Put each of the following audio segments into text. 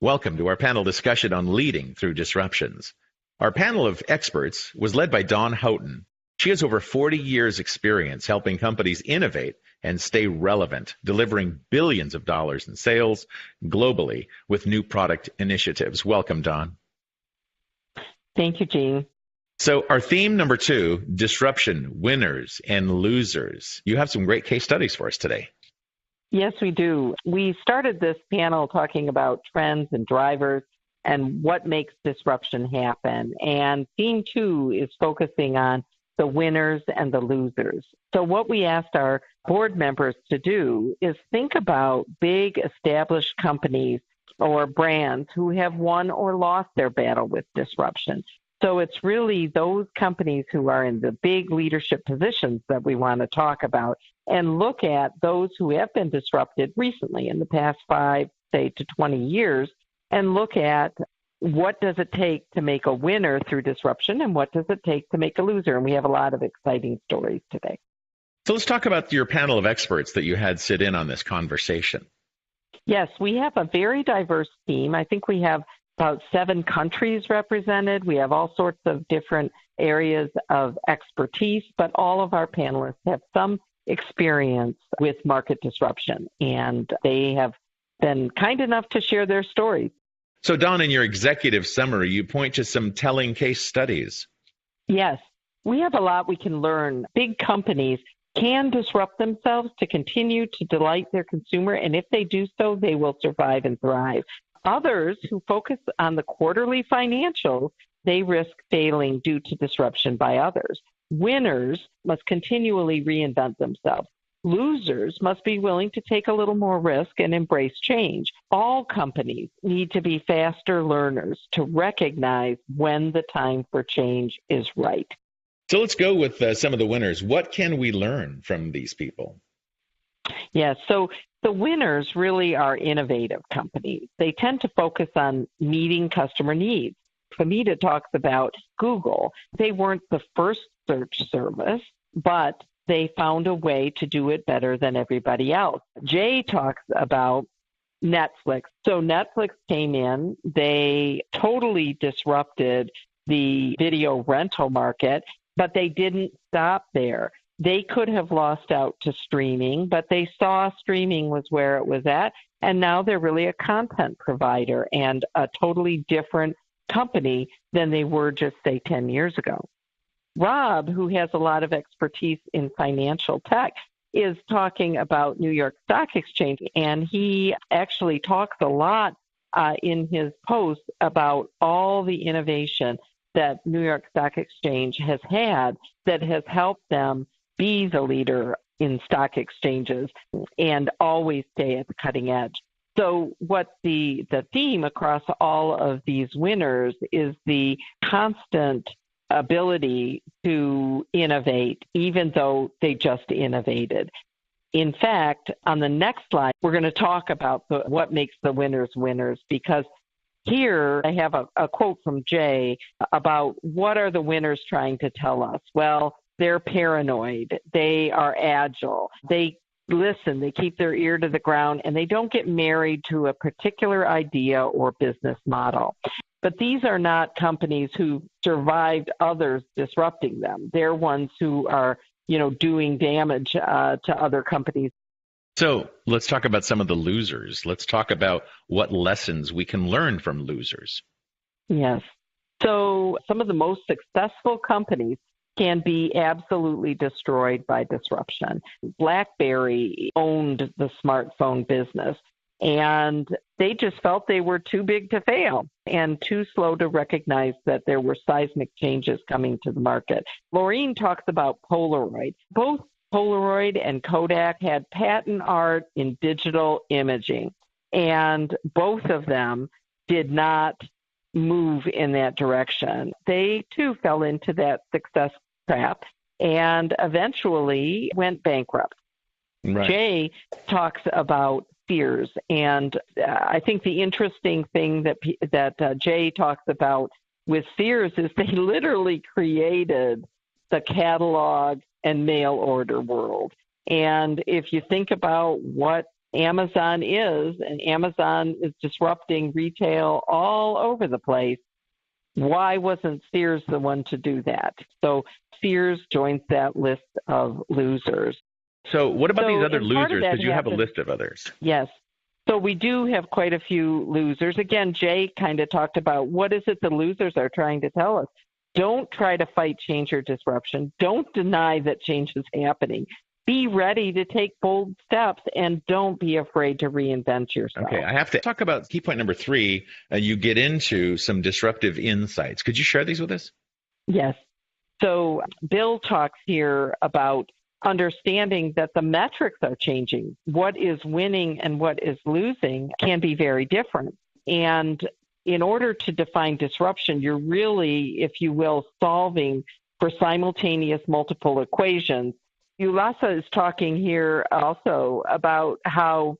Welcome to our panel discussion on leading through disruptions. Our panel of experts was led by Dawn Houghton. She has over 40 years' experience helping companies innovate and stay relevant, delivering billions of dollars in sales globally with new product initiatives. Welcome, Dawn. Thank you, Gene. So our theme number 2, disruption, winners and losers. You have some great case studies for us today. Yes, we do. We started this panel talking about trends and drivers and what makes disruption happen. And theme 2 is focusing on the winners and the losers. So what we asked our board members to do is think about big established companies or brands who have won or lost their battle with disruption. So it's really those companies who are in the big leadership positions that we want to talk about and look at those who have been disrupted recently in the past 5, say, to 20 years, and look at what does it take to make a winner through disruption and what does it take to make a loser. And we have a lot of exciting stories today. So let's talk about your panel of experts that you had sit in on this conversation. Yes, we have a very diverse team. I think we have about 7 countries represented. We have all sorts of different areas of expertise, but all of our panelists have some experience with market disruption, and they have been kind enough to share their stories. So, Dawn, in your executive summary, you point to some telling case studies. Yes, we have a lot we can learn. Big companies can disrupt themselves to continue to delight their consumer, and if they do so, they will survive and thrive. Others who focus on the quarterly financials, they risk failing due to disruption by others. Winners must continually reinvent themselves. Losers must be willing to take a little more risk and embrace change. All companies need to be faster learners to recognize when the time for change is right. So let's go with some of the winners. What can we learn from these people? Yes, so the winners really are innovative companies. They tend to focus on meeting customer needs. Famita talks about Google. They weren't the first search service, but they found a way to do it better than everybody else. Jay talks about Netflix. So Netflix came in, they totally disrupted the video rental market, but they didn't stop there. They could have lost out to streaming, but they saw streaming was where it was at, and now they're really a content provider and a totally different company than they were just, say, 10 years ago. Rob, who has a lot of expertise in financial tech, is talking about New York Stock Exchange, and he actually talks a lot in his posts about all the innovation that New York Stock Exchange has had that has helped them be the leader in stock exchanges and always stay at the cutting edge. So what the theme across all of these winners is the constant ability to innovate, even though they just innovated. In fact, on the next slide, we're going to talk about what makes the winners winners, because here I have a quote from Jay about what are the winners trying to tell us. Well, they're paranoid, they are agile, they listen, they keep their ear to the ground, and they don't get married to a particular idea or business model. But these are not companies who survived others disrupting them. They're ones who are, doing damage to other companies. So let's talk about some of the losers. Let's talk about what lessons we can learn from losers. Yes. So some of the most successful companies can be absolutely destroyed by disruption. BlackBerry owned the smartphone business, and they just felt they were too big to fail and too slow to recognize that there were seismic changes coming to the market. Laureen talks about Polaroid. Both Polaroid and Kodak had patent art in digital imaging, and both of them did not move in that direction. They, too, fell into that success trap and eventually went bankrupt. Right. Jay talks about Sears, and I think the interesting thing that Jay talks about with Sears is they literally created the catalog and mail order world. And if you think about what Amazon is, and Amazon is disrupting retail all over the place. Why wasn't Sears the one to do that? So Sears joins that list of losers. So what about these other losers? Because you have a happened, list of others. Yes. So we do have quite a few losers. Again, Jay kind of talked about what is it the losers are trying to tell us. Don't try to fight change or disruption. Don't deny that change is happening. Be ready to take bold steps, and don't be afraid to reinvent yourself. Okay, I have to talk about key point number 3. You get into some disruptive insights. Could you share these with us? Yes. So Bill talks here about understanding that the metrics are changing. What is winning and what is losing can be very different. And in order to define disruption, you're really, if you will, solving for simultaneous multiple equations. Ulasa is talking here also about how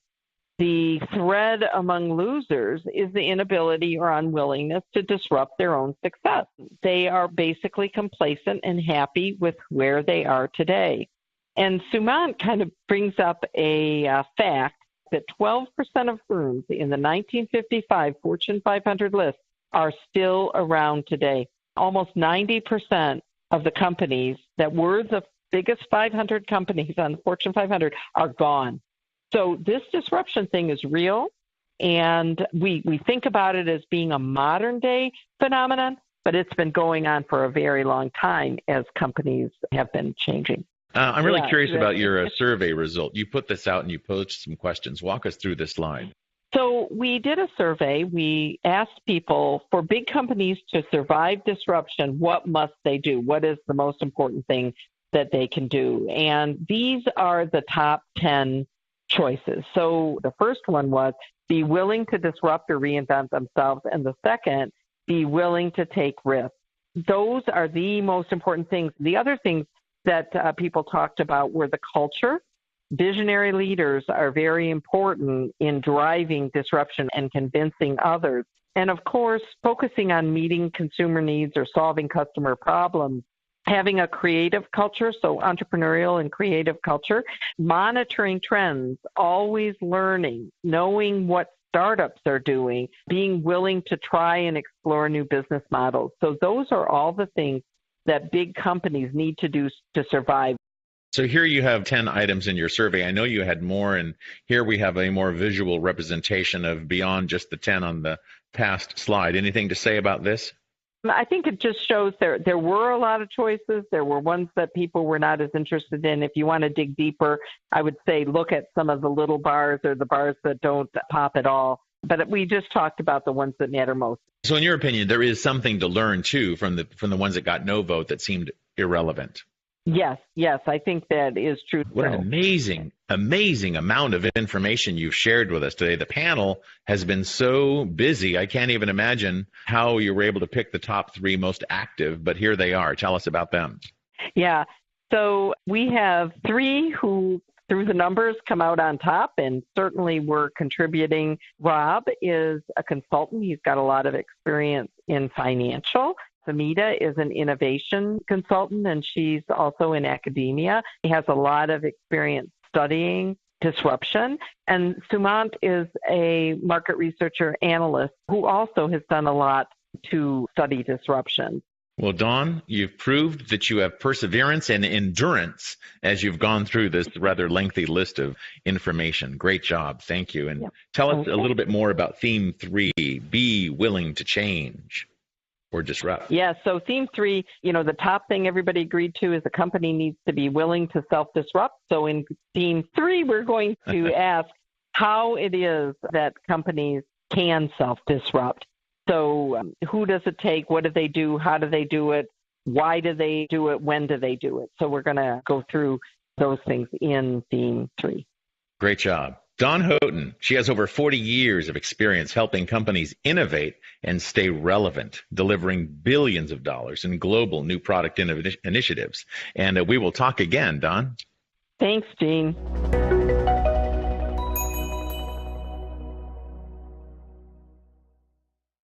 the thread among losers is the inability or unwillingness to disrupt their own success. They are basically complacent and happy with where they are today. And Sumant kind of brings up a fact that 12% of firms in the 1955 Fortune 500 list are still around today. Almost 90% of the companies that were the biggest 500 companies on the Fortune 500 are gone. So this disruption thing is real, and we think about it as being a modern-day phenomenon, but it's been going on for a very long time as companies have been changing. I'm really curious about your survey result. You put this out and you posed some questions. Walk us through this slide. So we did a survey. We asked people, for big companies to survive disruption, what must they do? What is the most important thing that they can do? And these are the top 10 choices. So the first one was be willing to disrupt or reinvent themselves. And the second, be willing to take risks. Those are the most important things. The other things that people talked about were the culture. Visionary leaders are very important in driving disruption and convincing others. And of course, focusing on meeting consumer needs or solving customer problems. Having a creative culture, so entrepreneurial and creative culture, monitoring trends, always learning, knowing what startups are doing, being willing to try and explore new business models. So those are all the things that big companies need to do to survive. So here you have 10 items in your survey. I know you had more, and here we have a more visual representation of beyond just the 10 on the past slide. Anything to say about this? I think it just shows there were a lot of choices. There were ones that people were not as interested in. If you want to dig deeper, I would say look at some of the little bars or the bars that don't pop at all. But we just talked about the ones that matter most. So in your opinion, there is something to learn, too, from the ones that got no vote that seemed irrelevant. Yes, I think that is true. What an amazing amount of information you've shared with us today. The panel has been so busy. I can't even imagine how you were able to pick the top 3 most active, but here they are. Tell us about them. Yeah, so we have 3 who, through the numbers, come out on top and certainly were contributing. Rob is a consultant. He's got a lot of experience in financial. Samita is an innovation consultant, and she's also in academia. He has a lot of experience studying disruption. And Sumant is a market researcher analyst who also has done a lot to study disruption. Well, Dawn, you've proved that you have perseverance and endurance as you've gone through this rather lengthy list of information. Great job. Thank you. And tell us a little bit more about theme 3, be willing to change or disrupt. Yeah, so theme 3, the top thing everybody agreed to is a company needs to be willing to self-disrupt. So in theme 3, we're going to ask how it is that companies can self-disrupt. So who does it take? What do they do? How do they do it? Why do they do it? When do they do it? So we're going to go through those things in theme 3. Great job. Dawn Houghton, she has over 40 years of experience helping companies innovate and stay relevant, delivering billions of dollars in global new product initiatives. And we will talk again, Dawn. Thanks, Gene.